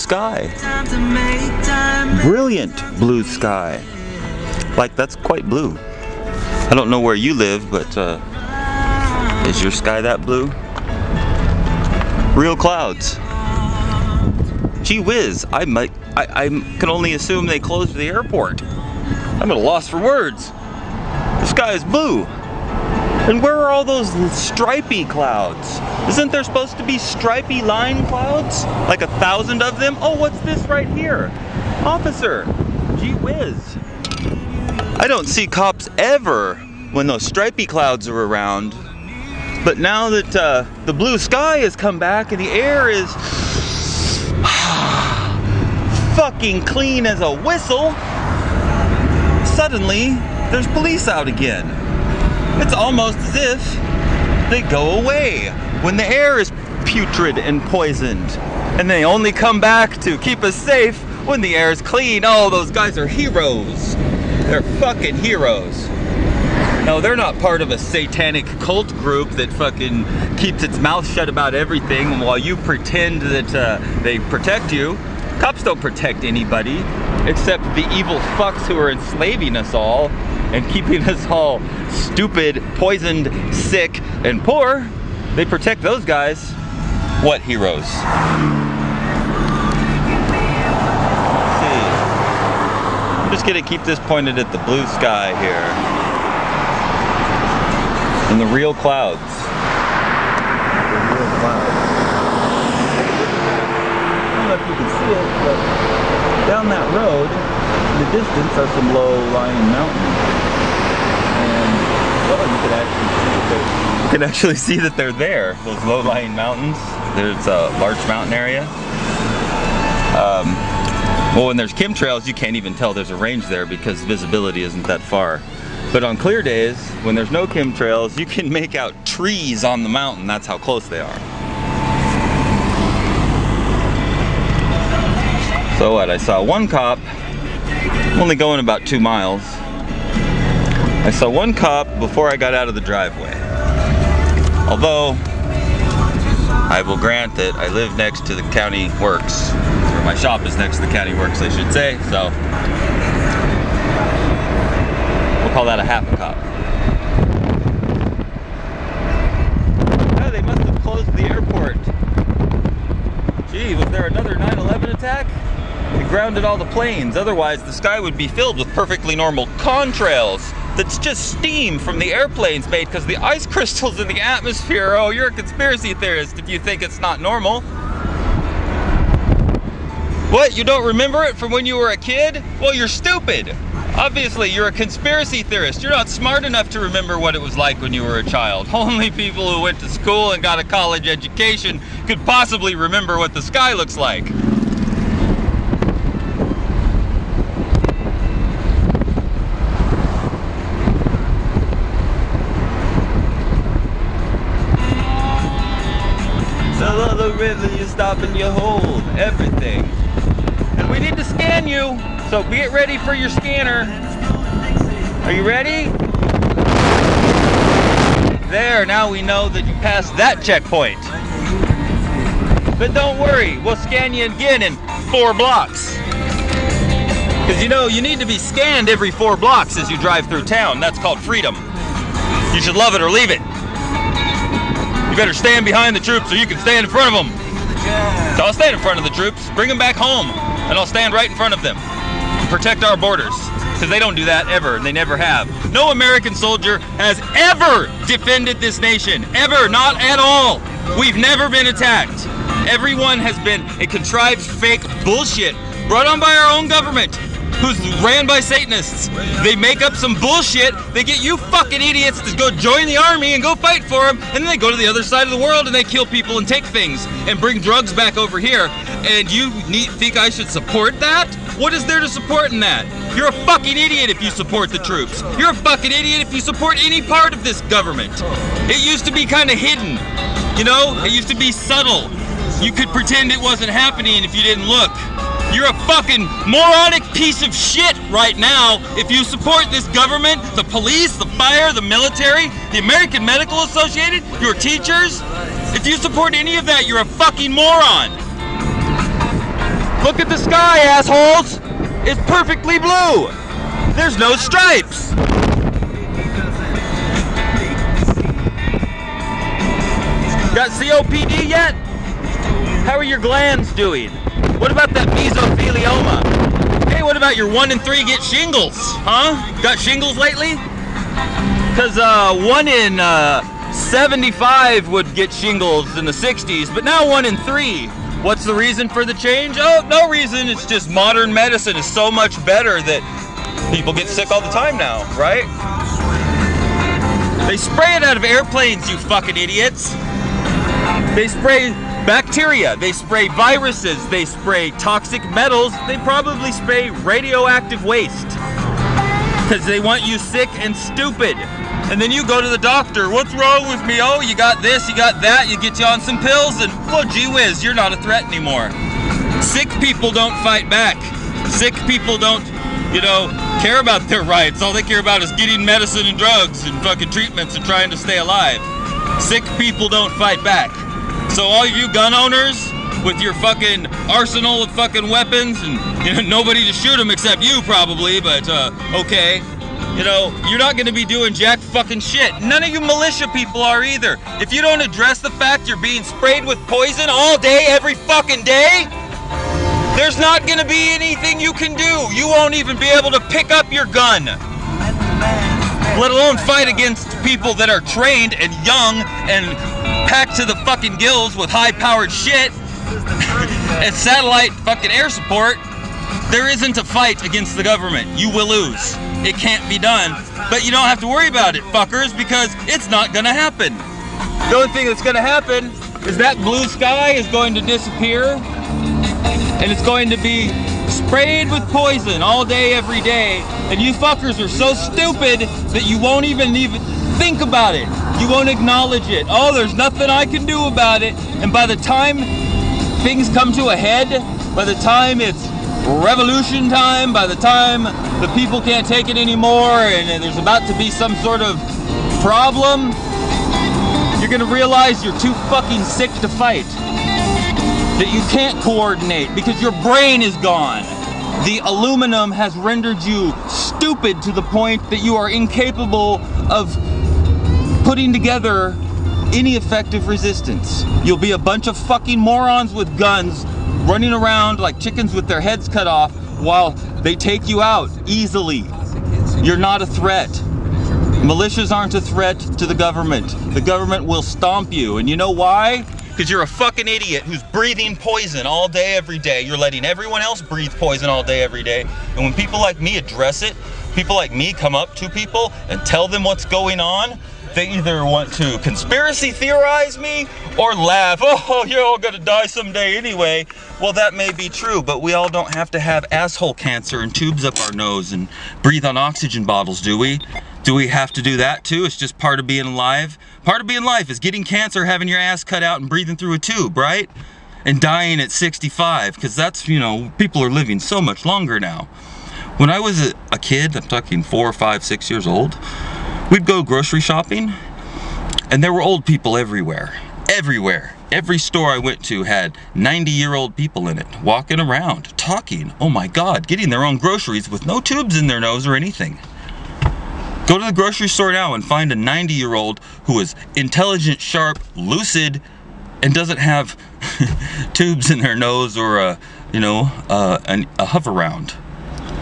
sky. Brilliant blue sky. Like, that's quite blue. I don't know where you live, but is your sky that blue? Real clouds. Gee whiz, I can only assume they closed the airport. I'm at a loss for words. The sky is blue. And where are all those stripy clouds? Isn't there supposed to be stripy line clouds? Like 1,000 of them? Oh, what's this right here? Officer, gee whiz. I don't see cops ever when those stripy clouds are around. But now that the blue sky has come back and the air is fucking clean as a whistle, suddenly there's police out again. It's almost as if they go away when the air is putrid and poisoned, and they only come back to keep us safe when the air is clean. Oh, those guys are heroes. They're fucking heroes. No, they're not part of a satanic cult group that fucking keeps its mouth shut about everything while you pretend that they protect you. Cops don't protect anybody except the evil fucks who are enslaving us all and keeping us all stupid, poisoned, sick, and poor. They protect those guys. What heroes? Let's see. I'm just gonna keep this pointed at the blue sky here. And the real clouds. The real clouds. I don't know if you can see it, but down that road, in the distance, are some low-lying mountains. And, well, you can actually see that they're there, those low-lying mountains. There's a large mountain area. Well, when there's chemtrails, you can't even tell there's a range there because visibility isn't that far. But on clear days, when there's no chemtrails, you can make out trees on the mountain. That's how close they are. So what, I saw one cop, only going about 2 miles. I saw one cop before I got out of the driveway. Although, I will grant that I live next to the county works, or my shop is next to the county works, I should say, so we'll call that a half a cop. Oh, they must have closed the airport. Gee, was there another 9/11 attack? They grounded all the planes, otherwise the sky would be filled with perfectly normal contrails. That's just steam from the airplanes made because the ice crystals in the atmosphere. Oh, you're a conspiracy theorist if you think it's not normal. What, you don't remember it from when you were a kid? Well, you're stupid. Obviously, you're a conspiracy theorist. You're not smart enough to remember what it was like when you were a child. Only people who went to school and got a college education could possibly remember what the sky looks like. The river, you stop and you hold everything. And we need to scan you, so get ready for your scanner. Are you ready? There, now we know that you passed that checkpoint. But don't worry, we'll scan you again in 4 blocks. Because you know, you need to be scanned every 4 blocks as you drive through town. That's called freedom. You should love it or leave it. You better stand behind the troops or you can stand in front of them. So I'll stand in front of the troops, bring them back home, and I'll stand right in front of them and protect our borders. Because they don't do that ever, and they never have. No American soldier has ever defended this nation. Ever, not at all. We've never been attacked. Everyone has been a contrived fake bullshit brought on by our own government, who's ran by Satanists. They make up some bullshit, they get you fucking idiots to go join the army and go fight for them, and then they go to the other side of the world and they kill people and take things and bring drugs back over here. And you think I should support that? What is there to support in that? You're a fucking idiot if you support the troops. You're a fucking idiot if you support any part of this government. It used to be kind of hidden, you know? It used to be subtle. You could pretend it wasn't happening if you didn't look. You're a fucking moronic piece of shit right now if you support this government, the police, the fire, the military, the American Medical Association, your teachers. If you support any of that, you're a fucking moron. Look at the sky, assholes! It's perfectly blue! There's no stripes! Got COPD yet? How are your glands doing? What about that mesothelioma? Hey, what about your 1 in 3 get shingles? Huh? Got shingles lately? Because 1 in 75 would get shingles in the 60s, but now 1 in 3. What's the reason for the change? Oh, no reason. It's just modern medicine is so much better that people get sick all the time now, right? They spray it out of airplanes, you fucking idiots. They spray bacteria, they spray viruses, they spray toxic metals, they probably spray radioactive waste. Because they want you sick and stupid. And then you go to the doctor, what's wrong with me? Oh, you got this, you got that, you get you on some pills, and well, gee whiz, you're not a threat anymore. Sick people don't fight back. Sick people don't, you know, care about their rights. All they care about is getting medicine and drugs and fucking treatments and trying to stay alive. Sick people don't fight back. So all you gun owners with your fucking arsenal of fucking weapons and, you know, nobody to shoot them except you probably, but okay. You know, you're not gonna be doing jack fucking shit. None of you militia people are either. If you don't address the fact you're being sprayed with poison all day, every fucking day, there's not gonna be anything you can do. You won't even be able to pick up your gun. Let alone fight against people that are trained and young and packed to the fucking gills with high-powered shit and satellite fucking air support. There isn't a fight against the government. You will lose. It can't be done. But you don't have to worry about it, fuckers, because it's not gonna happen. The only thing that's gonna happen is that blue sky is going to disappear and it's going to be sprayed with poison all day, every day. And you fuckers are so stupid that you won't even think about it. You won't acknowledge it. Oh, there's nothing I can do about it. And by the time things come to a head, by the time it's revolution time, by the time the people can't take it anymore and there's about to be some sort of problem, you're gonna realize you're too fucking sick to fight. That you can't coordinate because your brain is gone. The aluminum has rendered you stupid to the point that you are incapable of putting together any effective resistance. You'll be a bunch of fucking morons with guns running around like chickens with their heads cut off while they take you out easily. You're not a threat. Militias aren't a threat to the government. The government will stomp you. And you know why? Because you're a fucking idiot who's breathing poison all day, every day. You're letting everyone else breathe poison all day, every day. And when people like me address it, people like me come up to people and tell them what's going on, they either want to conspiracy theorize me or laugh. Oh, you're all gonna die someday anyway. Well, that may be true, but we all don't have to have asshole cancer and tubes up our nose and breathe on oxygen bottles, do we? Do we have to do that too? It's just part of being alive. Part of being alive is getting cancer, having your ass cut out and breathing through a tube, right? And dying at 65, because that's, you know, people are living so much longer now. When I was a kid, I'm talking 4, 5, 6 years old, we'd go grocery shopping and there were old people everywhere. Everywhere. Every store I went to had 90-year-old people in it, walking around, talking. Oh my God, getting their own groceries with no tubes in their nose or anything. Go to the grocery store now and find a 90-year-old who is intelligent, sharp, lucid, and doesn't have tubes in their nose or a hover round.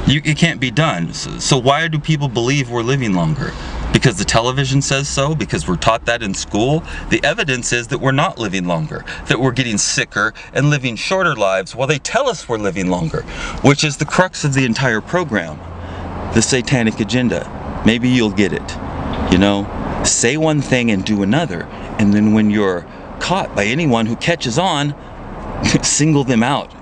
It can't be done. So why do people believe we're living longer? Because the television says so? Because we're taught that in school? The evidence is that we're not living longer, that we're getting sicker and living shorter lives while they tell us we're living longer, which is the crux of the entire program, the satanic agenda. Maybe you'll get it, you know? Say one thing and do another, and then when you're caught by anyone who catches on, single them out.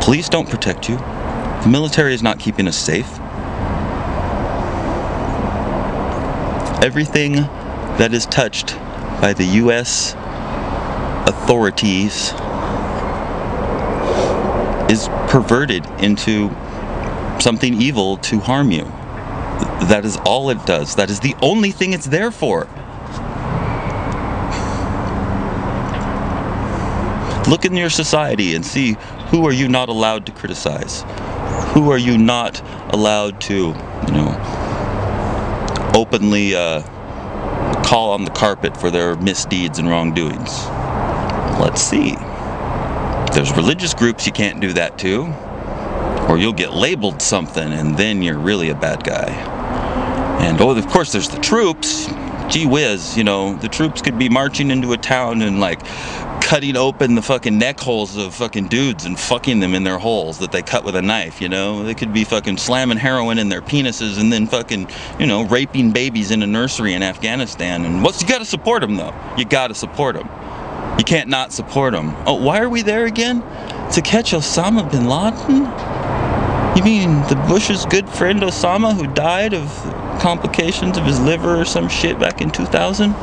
Police don't protect you. The military is not keeping us safe. Everything that is touched by the U.S. authorities is perverted into something evil to harm you. That is all it does. That is the only thing it's there for. Look in your society and see who are you not allowed to criticize. Who are you not allowed to, you know, openly call on the carpet for their misdeeds and wrongdoings? Let's see. There's religious groups you can't do that to, or you'll get labeled something and then you're really a bad guy. And oh, of course there's the troops. Gee whiz, you know, the troops could be marching into a town and like cutting open the fucking neck holes of fucking dudes and fucking them in their holes that they cut with a knife, you know? They could be fucking slamming heroin in their penises and then fucking, you know, raping babies in a nursery in Afghanistan. And you gotta support them though. You gotta support them. You can't not support them. Oh, why are we there again? To catch Osama bin Laden? You mean the Bush's good friend Osama who died of complications of his liver or some shit back in 2000?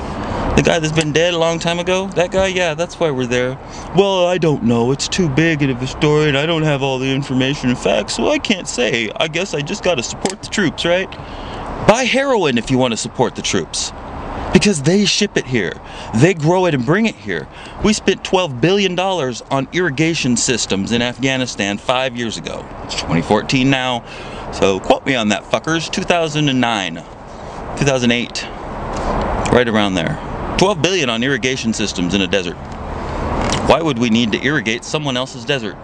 The guy that's been dead a long time ago? That guy? Yeah, that's why we're there. Well, I don't know. It's too big of a story and I don't have all the information and facts, so I can't say. I guess I just gotta support the troops, right? Buy heroin if you want to support the troops. Because they ship it here. They grow it and bring it here. We spent $12 billion on irrigation systems in Afghanistan 5 years ago. It's 2014 now. So quote me on that, fuckers. 2009, 2008, right around there. 12 billion on irrigation systems in a desert. Why would we need to irrigate someone else's desert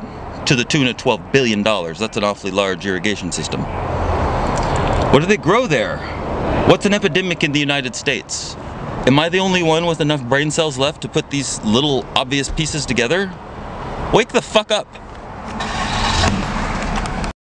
to the tune of $12 billion? That's an awfully large irrigation system. What do they grow there? What's an epidemic in the United States? Am I the only one with enough brain cells left to put these little obvious pieces together? Wake the fuck up.